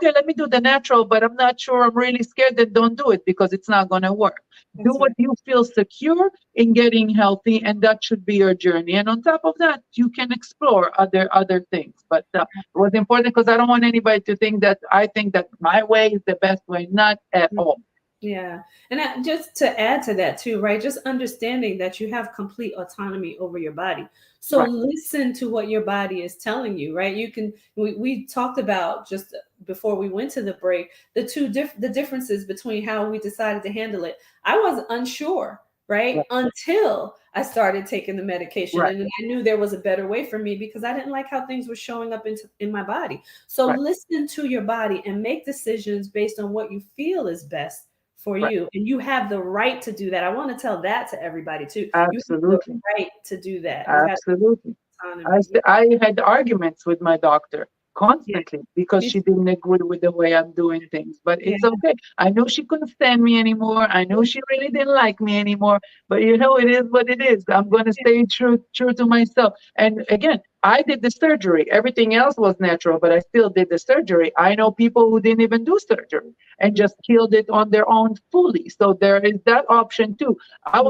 Speaker 6: let me do the natural, but I'm not sure, I'm really scared, then don't do it, because it's not going to work. Do what you feel secure in getting healthy, and that should be your journey. And on top of that, you can explore other things. But it was important because I don't want anybody to think that I think that my way is the best way. Not at all.
Speaker 5: Yeah. And just to add to that too, right? Just understanding that you have complete autonomy over your body. So listen to what your body is telling you, right? We talked about just before we went to the break, the differences between how we decided to handle it. I was unsure, right? Until I started taking the medication, and I knew there was a better way for me because I didn't like how things were showing up in my body. So listen to your body and make decisions based on what you feel is best for you. And you have the right to do that. I want to tell that to everybody too.
Speaker 6: Absolutely.
Speaker 5: You have the right to do that.
Speaker 6: Absolutely. I had arguments with my doctor constantly because she didn't agree with the way I'm doing things. But it's okay. I know she couldn't stand me anymore. I know she really didn't like me anymore. But it is what it is. I'm going to stay true to myself. And again, I did the surgery. Everything else was natural, but I still did the surgery. I know people who didn't even do surgery and just killed it on their own fully. So there is that option too. I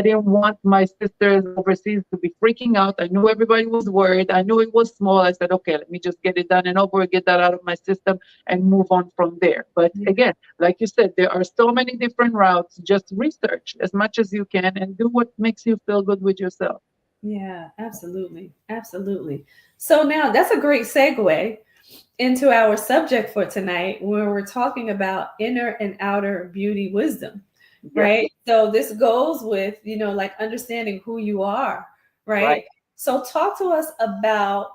Speaker 6: didn't want my sisters overseas to be freaking out. I knew everybody was worried. I knew it was small. I said, okay, let me just get it done and over, get that out of my system and move on from there. But again, like you said, there are so many different routes. Just research as much as you can and do what makes you feel good with yourself.
Speaker 5: Yeah, absolutely. Absolutely. So now that's a great segue into our subject for tonight, where we're talking about inner and outer beauty wisdom, right? So this goes with, like understanding who you are, right? So talk to us about,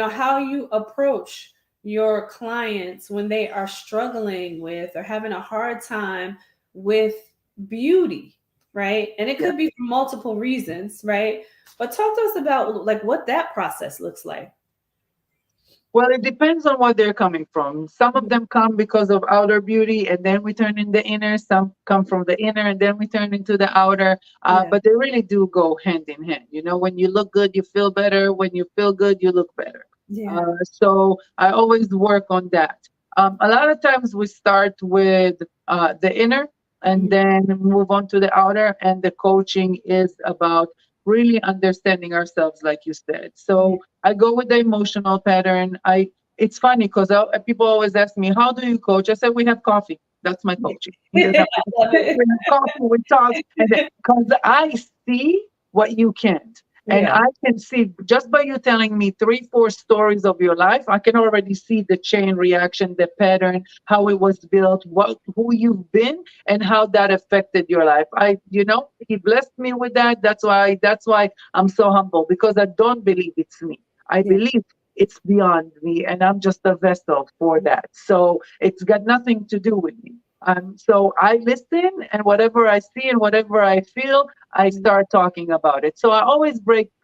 Speaker 5: how you approach your clients when they are struggling with or having a hard time with beauty, right? And it could be for multiple reasons, right? But talk to us about like what that process looks like.
Speaker 6: Well, it depends on what they're coming from. Some of them come because of outer beauty, and then we turn in the inner. Some come from the inner, and then we turn into the outer.
Speaker 5: Yeah.
Speaker 6: But they really do go hand in hand. You know, when you look good, you feel better. When you feel good, you look better.
Speaker 5: Yeah.
Speaker 6: So I always work on that. A lot of times we start with the inner and
Speaker 5: Mhm.
Speaker 6: then move on to the outer, and the coaching is about really understanding ourselves, like you said.
Speaker 5: Yeah.
Speaker 6: So I go with the emotional pattern. It's funny because people always ask me, "How do you coach?" I said, "We have coffee. That's my coaching. You
Speaker 5: I
Speaker 6: know,
Speaker 5: love
Speaker 6: we
Speaker 5: it.
Speaker 6: have coffee, we talk, and because I see what you can't." And
Speaker 5: Yeah.
Speaker 6: I can see just by you telling me three, four stories of your life, I can already see the chain reaction, the pattern, how it was built, who you've been, and how that affected your life. He blessed me with that. That's why I'm so humble, because I don't believe it's me. I
Speaker 5: Yeah.
Speaker 6: believe it's beyond me, and I'm just a vessel for that. So it's got nothing to do with me. So I listen, and whatever I see and whatever I feel, I start talking about it. So I always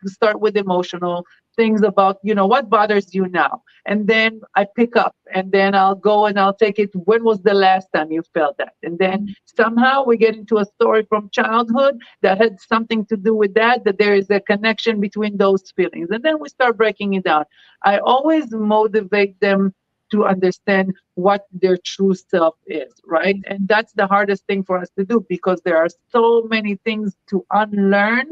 Speaker 6: start with emotional things about, what bothers you now. And then I pick up, and then I'll go and I'll take it. When was the last time you felt that? And then somehow we get into a story from childhood that had something to do with that there is a connection between those feelings. And then we start breaking it down. I always motivate them to understand what their true self is, right? And that's the hardest thing for us to do, because there are so many things to unlearn,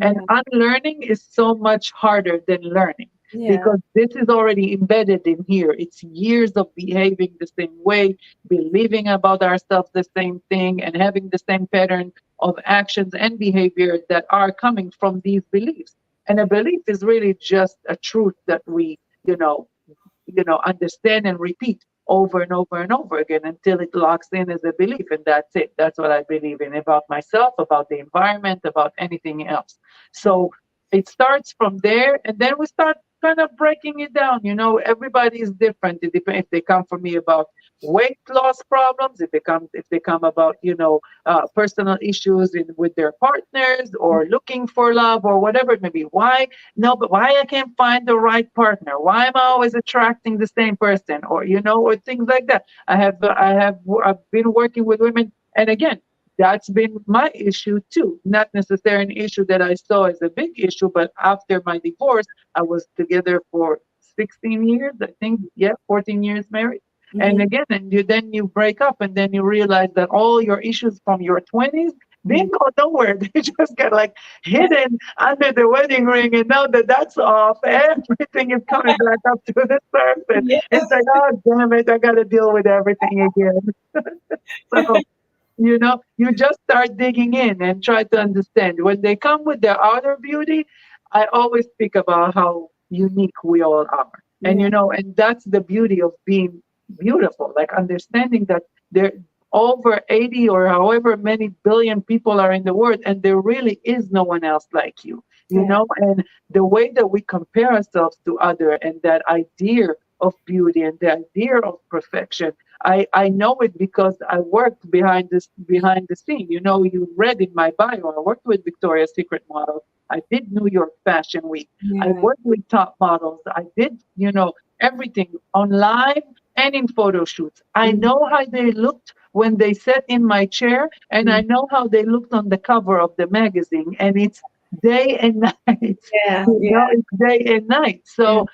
Speaker 6: and
Speaker 5: Yeah.
Speaker 6: unlearning is so much harder than learning,
Speaker 5: Yeah.
Speaker 6: because this is already embedded in here. It's years of behaving the same way, believing about ourselves the same thing, and having the same pattern of actions and behavior that are coming from these beliefs. And a belief is really just a truth that we, you know, understand and repeat over and over and over again until it locks in as a belief. And that's it. That's what I believe in about myself, about the environment, about anything else. So it starts from there, and then we start kind of breaking it down. Everybody is different. It depends if they come from me about weight loss problems, if they come about, personal issues with their partners, or looking for love, or whatever it may be. Why no, but why I can't find the right partner? Why am I always attracting the same person? Or things like that. I've been working with women, and again, that's been my issue too. Not necessarily an issue that I saw as a big issue, but after my divorce, I was together for 16 years, I think. Yeah, 14 years married. And
Speaker 5: Mhm.
Speaker 6: again, then you break up, and then you realize that all your issues from your 20s
Speaker 5: Mhm.
Speaker 6: didn't go nowhere. They just get like hidden under the wedding ring, and now that that's off, everything is coming back up to the surface.
Speaker 5: Yeah.
Speaker 6: It's like, oh damn it, I got to deal with everything again. So you just start digging in and try to understand. When they come with their outer beauty, I always speak about how unique we all are. And
Speaker 5: Yeah.
Speaker 6: and that's the beauty of being beautiful, like understanding that there over 80 or however many billion people are in the world, and there really is no one else like you.
Speaker 5: Yeah.
Speaker 6: And the way that we compare ourselves to other, and that idea of beauty and the idea of perfection, I know it because I worked behind the scene. You read in my bio, I worked with Victoria's Secret models. I did New York Fashion Week. I
Speaker 5: Yeah.
Speaker 6: worked with top models. I did, everything on live and in photo shoots. I
Speaker 5: Mhm.
Speaker 6: know how they looked when they sat in my chair, and I know how they looked on the cover of the magazine. And it's day and night.
Speaker 5: Yeah. Yeah.
Speaker 6: It's day and night.
Speaker 5: Yeah.
Speaker 6: So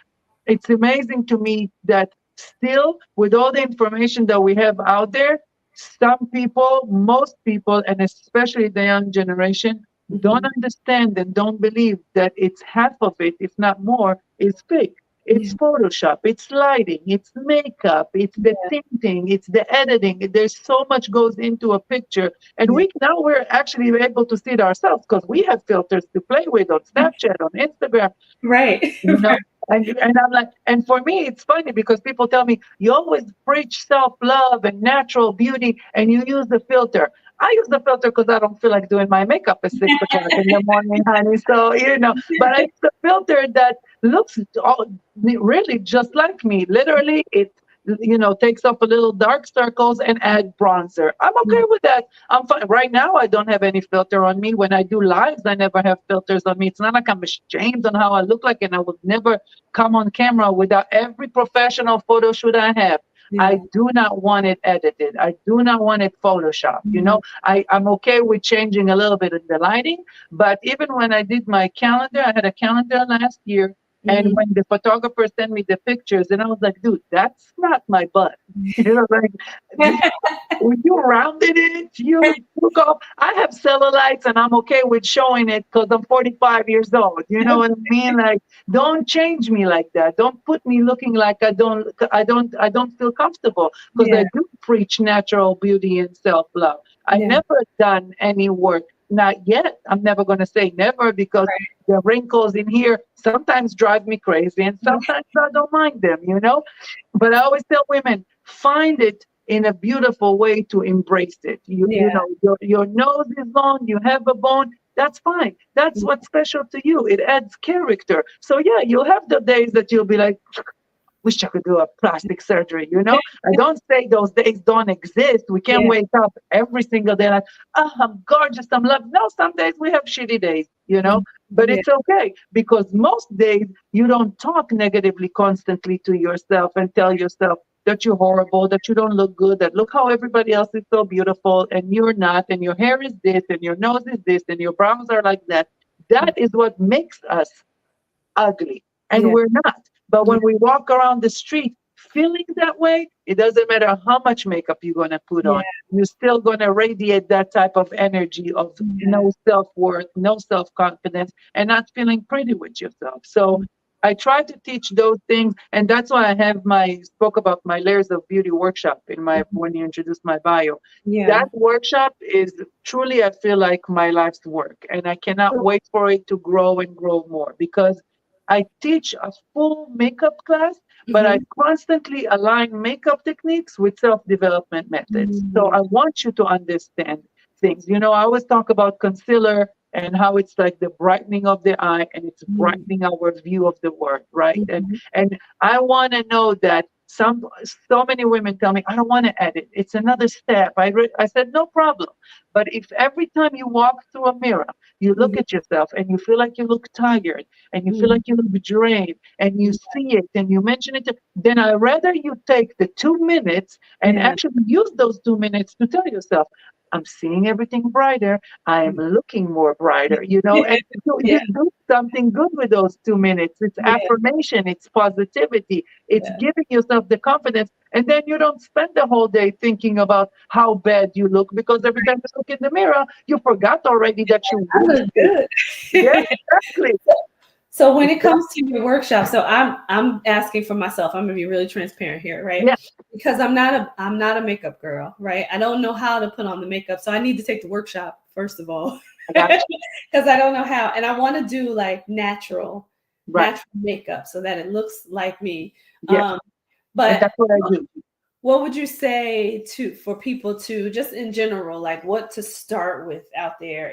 Speaker 6: it's amazing to me that still, with all the information that we have out there, some people, most people, and especially the young generation, don't
Speaker 5: Mhm.
Speaker 6: understand and don't believe that it's half of it, if not more, is fake.
Speaker 5: Yeah.
Speaker 6: It's Photoshop, it's lighting, it's makeup, it's the
Speaker 5: Yeah.
Speaker 6: tinting, it's the editing. There's so much goes into a picture. And
Speaker 5: Yeah.
Speaker 6: we're actually able to see it ourselves, because we have filters to play with on Snapchat, on Instagram,
Speaker 5: Right.
Speaker 6: you know and I'm like, and for me it's funny, because people tell me, you always preach self-love and natural beauty, and you use the filter. I use the filter because I don't feel like doing my makeup at 6 o'clock in the morning, honey. So but I use the filter that looks really just like me. Literally, it takes off a little dark circles and add bronzer. I'm okay with that. I'm fine. Right now, I don't have any filter on me. When I do lives, I never have filters on me. It's not like I'm ashamed on how I look like, and I would never come on camera without every professional photo shoot I have. I do not want it edited. I do not want it photoshopped. I'm okay with changing a little bit of the lighting, but even when I did my calendar, I had a calendar last year. And when the photographer sent me the pictures, and I was like, dude, that's not my butt. When you rounded it, you took off. I have cellulites, and I'm okay with showing it because I'm 45 years old. You know what I mean? Like, don't change me like that. Don't put me looking like I don't feel comfortable, because I do preach natural beauty and self-love. I've never done any work. Not yet. I'm never going to say never, because the wrinkles in here sometimes drive me crazy, and sometimes I don't mind them, But I always tell women, find it in a beautiful way to embrace it. Your nose is long, you have a bone. That's fine. That's what's special to you. It adds character. So yeah, you'll have the days that you'll be like, wish I could do a plastic surgery, I don't say those days don't exist. We can't wake up every single day like, oh, I'm gorgeous, I'm loved. No, some days we have shitty days, but it's okay, because most days you don't talk negatively constantly to yourself and tell yourself that you're horrible, that you don't look good, that look how everybody else is so beautiful and you're not, and your hair is this, and your nose is this, and your brows are like that. That is what makes us ugly, and we're not. But when we walk around the street feeling that way, it doesn't matter how much makeup you're going to put on. You're still going to radiate that type of energy of no self-worth, no self-confidence, and not feeling pretty with yourself. So I try to teach those things, and that's why I spoke about my Layers of Beauty workshop when you introduced my bio. That workshop is truly, I feel like, my life's work, and I cannot wait for it to grow and grow more, because I teach a full makeup class, but I constantly align makeup techniques with self-development methods. So I want you to understand things. I always talk about concealer and how it's like the brightening of the eye, and it's brightening our view of the world, right? And I want to know that so many women tell me, I don't want to edit. It's another step. I said, no problem. But if every time you walk through a mirror, you look at yourself and you feel like you look tired, and you feel like you look drained, and you see it and you mention it, then I'd rather you take the 2 minutes and actually use those 2 minutes to tell yourself, I'm seeing everything brighter. I am looking more brighter, and you do something good with those 2 minutes. It's affirmation, it's positivity, it's giving yourself the confidence. And then you don't spend the whole day thinking about how bad you look, because every time you look in the mirror, you forgot already that you look
Speaker 5: good.
Speaker 6: Yeah, exactly.
Speaker 5: So when it comes to your workshop, so I'm asking for myself. I'm gonna be really transparent here, right?
Speaker 6: Yeah.
Speaker 5: Because I'm not a makeup girl, right? I don't know how to put on the makeup, so I need to take the workshop first of all, because I don't know how. And I want to do like natural makeup so that it looks like me.
Speaker 6: Yeah.
Speaker 5: But
Speaker 6: and that's what I do.
Speaker 5: What would you say for people to, just in general, like what to start with out there?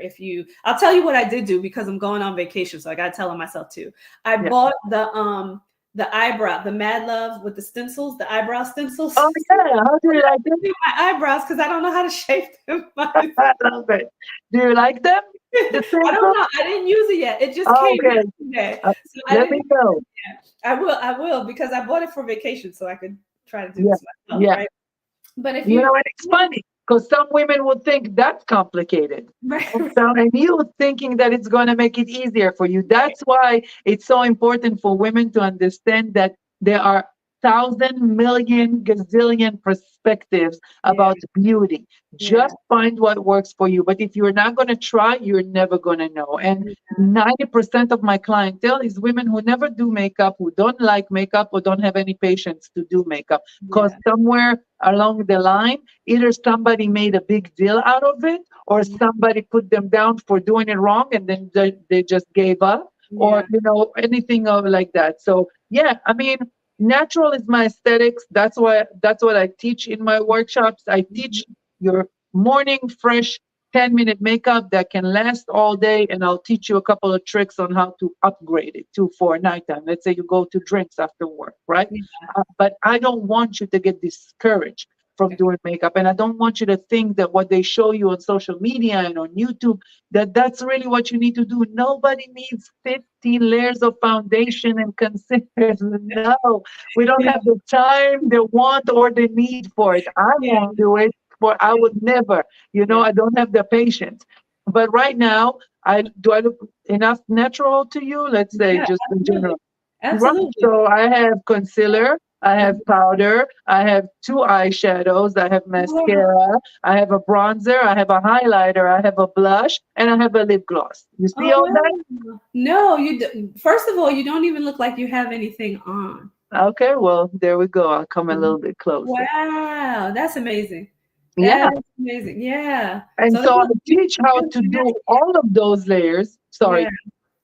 Speaker 5: I'll tell you what I did do, because I'm going on vacation, so I got to tell myself too. I bought the eyebrow, the Mad Love with the stencils, the eyebrow stencils.
Speaker 6: Oh yeah, how do you like them?
Speaker 5: My eyebrows, because I don't know how to shape them.
Speaker 6: I love it. Do you like them?
Speaker 5: I don't know. I didn't use it yet. It just came yesterday. So
Speaker 6: let me know.
Speaker 5: I will, because I bought it for vacation, so I could try to do this myself, right? But if
Speaker 6: it's funny, because some women would think that's complicated.
Speaker 5: Right.
Speaker 6: And you thinking that it's going to make it easier for you. That's why it's so important for women to understand that there are 1,000 million gazillion perspectives about beauty. Just find what works for you. But if you're not going to try, you're never going to know. And 90% of my clientele is women who never do makeup, who don't like makeup, or don't have any patience to do makeup. Because somewhere along the line, either somebody made a big deal out of it, or somebody put them down for doing it wrong, and then they just gave up, or anything like that. So I mean, natural is my aesthetics. That's what I teach in my workshops. I teach your morning fresh 10-minute makeup that can last all day, and I'll teach you a couple of tricks on how to upgrade it to for nighttime. Let's say you go to drinks after work, right?
Speaker 5: Yeah.
Speaker 6: But I don't want you to get discouraged from doing makeup, and I don't want you to think that what they show you on social media and on YouTube, that's really what you need to do. Nobody needs 15 layers of foundation and concealers. No, we don't
Speaker 5: Yeah.
Speaker 6: have the time, the want, or the need for it. I
Speaker 5: Yeah.
Speaker 6: won't do it, for I would never.
Speaker 5: Yeah.
Speaker 6: I don't have the patience. But right now, I look enough natural to you? Let's say
Speaker 5: Yeah,
Speaker 6: just in
Speaker 5: absolutely.
Speaker 6: general. Right.
Speaker 5: Absolutely.
Speaker 6: So I have concealer, I have powder, I have 2 eyeshadows, I have mascara, I have a bronzer, I have a highlighter, I have a blush, and I have a lip gloss. You see
Speaker 5: Oh,
Speaker 6: all that?
Speaker 5: wow. No, first of all, you don't even look like you have anything on.
Speaker 6: Okay, well, there we go. I'll come a little bit closer.
Speaker 5: Wow, that's amazing.
Speaker 6: Yeah.
Speaker 5: That's amazing. Yeah.
Speaker 6: And
Speaker 5: So
Speaker 6: so I
Speaker 5: that
Speaker 6: teach how to do all of those layers. Sorry.
Speaker 5: Yeah.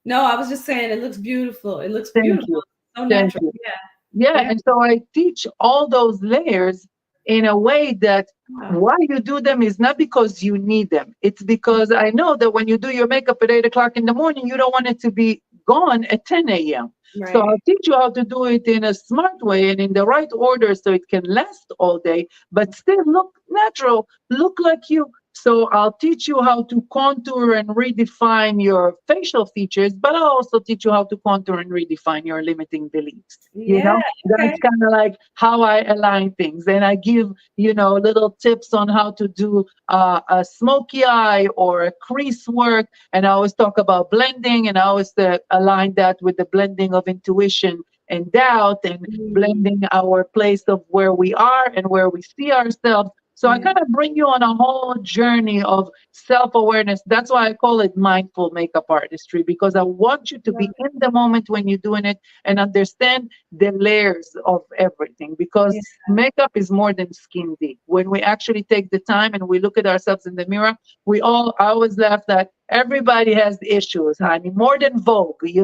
Speaker 5: No, I was just saying it looks beautiful. It looks
Speaker 6: Thank
Speaker 5: beautiful.
Speaker 6: you.
Speaker 5: So
Speaker 6: Thank
Speaker 5: natural.
Speaker 6: you.
Speaker 5: Yeah.
Speaker 6: Yeah,
Speaker 5: Yeah.
Speaker 6: and so I teach all those layers in a way that
Speaker 5: Wow.
Speaker 6: why you do them is not because you need them. It's because I know that when you do your makeup at 8 o'clock in the morning, you don't want it to be gone at 10 a.m. So
Speaker 5: Right.
Speaker 6: I'll teach you how to do it in a smart way and in the right order so it can last all day, but still look natural, look like you. So I'll teach you how to contour and redefine your facial features, but I'll also teach you how to contour and redefine your limiting beliefs.
Speaker 5: Yeah. Okay.
Speaker 6: That's kind of like how I align things. And I give, little tips on how to do a smoky eye or a crease work. And I always talk about blending, and I always align that with the blending of intuition and doubt, and blending our place of where we are and where we see ourselves. So I kind of bring you on a whole journey of self-awareness. That's why I call it mindful makeup artistry, because I want you to be in the moment when you're doing it and understand the layers of everything, because makeup is more than skin deep. When we actually take the time and we look at ourselves in the mirror, I always laugh that everybody has issues, honey, more than Vogue. We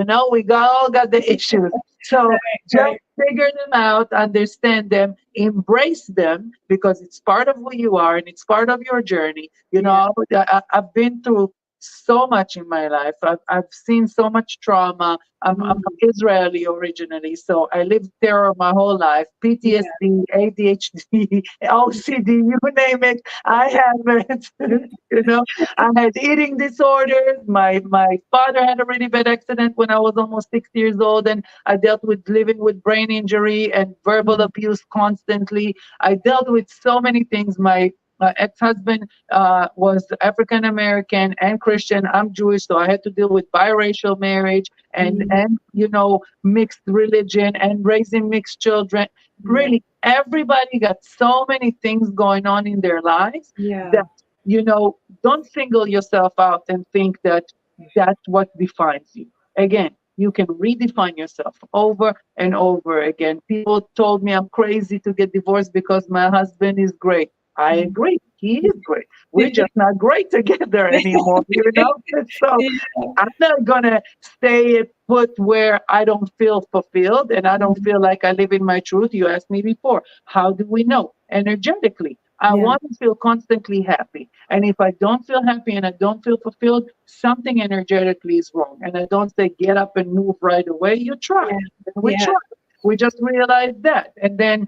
Speaker 6: all got the issues. So just figure them out, understand them, embrace them, because it's part of who you are and it's part of your journey. I've been through so much in my life. I've seen so much trauma. I'm Israeli originally, so I lived terror my whole life. PTSD, ADHD, OCD, you name it, I have it. I had eating disorders. My father had a really bad accident when I was almost 6 years old, and I dealt with living with brain injury and verbal abuse constantly. I dealt with so many things. My ex-husband was African American and Christian. I'm Jewish, so I had to deal with biracial marriage and mixed religion and raising mixed children. Really, everybody got so many things going on in their lives that don't single yourself out and think that that's what defines you. Again, you can redefine yourself over and over again. People told me I'm crazy to get divorced because my husband is great. I agree. He is great. We're just not great together anymore, So I'm not going to stay put where I don't feel fulfilled and I don't feel like I live in my truth. You asked me before, how do we know? Energetically. I want to feel constantly happy. And if I don't feel happy and I don't feel fulfilled, something energetically is wrong. And I don't say get up and move right away. You try. We try. We just realize that. And then,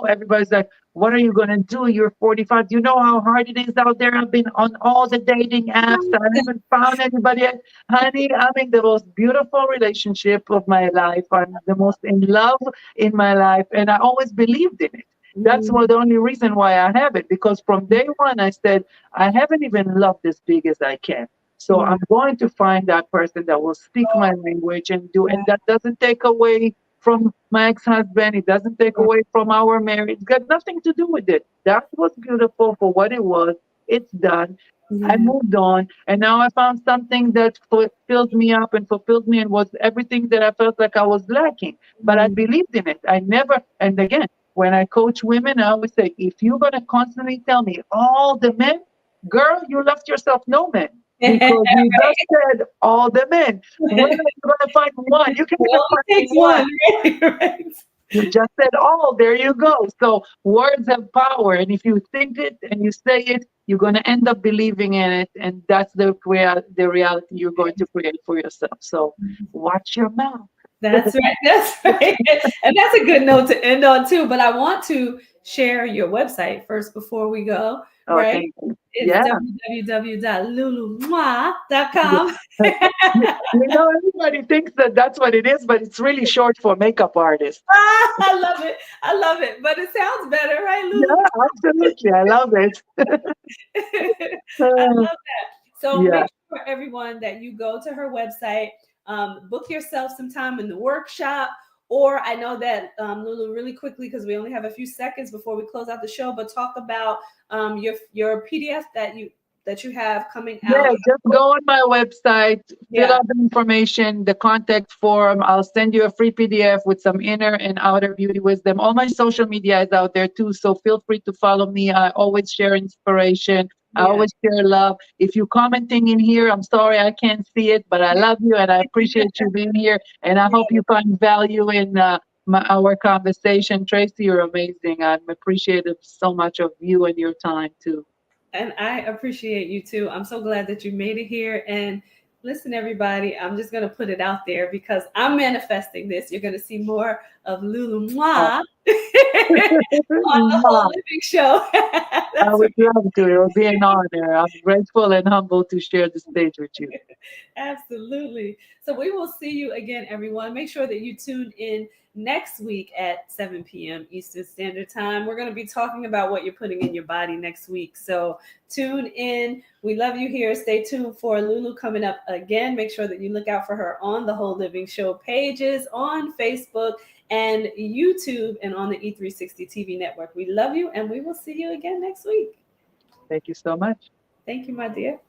Speaker 6: everybody's like, what are you going to do? You're 45. You know how hard it is out there? I've been on all the dating apps. I haven't found anybody yet. Honey, I'm in the most beautiful relationship of my life. I'm the most in love in my life. And I always believed in it. That's the only reason why I have it, because from day one, I said, I haven't even loved as big as I can. So I'm going to find that person that will speak my language and do, and that doesn't take away from my ex-husband. It doesn't take away from our marriage. It's got nothing to do with it. That was beautiful for what it was. It's done. I moved on, and now I found something that filled me up and fulfilled me and was everything that I felt like I was lacking. But I believed in it. I never, and again, when I coach women, I always say, if you're going to constantly tell me all the men, girl, you left yourself no men. Because you just said all the men. When are you going to find one? You can even find one. You just said all. There you go. So words have power. And if you think it and you say it, you're going to end up believing in it, and that's the reality you're going to create for yourself. So watch your mouth.
Speaker 5: That's right. That's right. And that's a good note to end on too. But I want to share your website first before we go,
Speaker 6: Oh,
Speaker 5: right?
Speaker 6: thank you.
Speaker 5: It's
Speaker 6: Yeah.
Speaker 5: www.lulumwa.com.
Speaker 6: Everybody thinks that that's what it is, but it's really short for makeup artist.
Speaker 5: I love it. I love it. But it sounds better, right, Lulu?
Speaker 6: Yeah, absolutely. I love it.
Speaker 5: I love that. So
Speaker 6: Yeah.
Speaker 5: make sure, everyone, that you go to her website, book yourself some time in the workshop. Or I know that, Lulu, really quickly, because we only have a few seconds before we close out the show, but talk about your PDF that you have coming out.
Speaker 6: Yeah, just go on my website, fill out the information, the contact form. I'll send you a free PDF with some inner and outer beauty wisdom. All my social media is out there too, so feel free to follow me. I always share inspiration. I always share love. If you're commenting in here, I'm sorry I can't see it, but I love you and I appreciate you being here. And I hope you find value in our conversation. Tracy, you're amazing. I'm appreciative so much of you and your time too.
Speaker 5: And I appreciate you too. I'm so glad that you made it here. And listen, everybody, I'm just going to put it out there because I'm manifesting this. You're going to see more of Lulu Moi on the Whole Living Show.
Speaker 6: I would love to. It would be an honor. I'm grateful and humbled to share the stage with you.
Speaker 5: Absolutely. So we will see you again, everyone. Make sure that you tune in next week at 7 p.m. Eastern Standard Time. We're going to be talking about what you're putting in your body next week. So tune in. We love you here. Stay tuned for Lulu coming up again. Make sure that you look out for her on the Whole Living Show pages, on Facebook and YouTube, and on the E360 TV network. We love you, and we will see you again next week.
Speaker 6: Thank you so much.
Speaker 5: Thank you, my dear.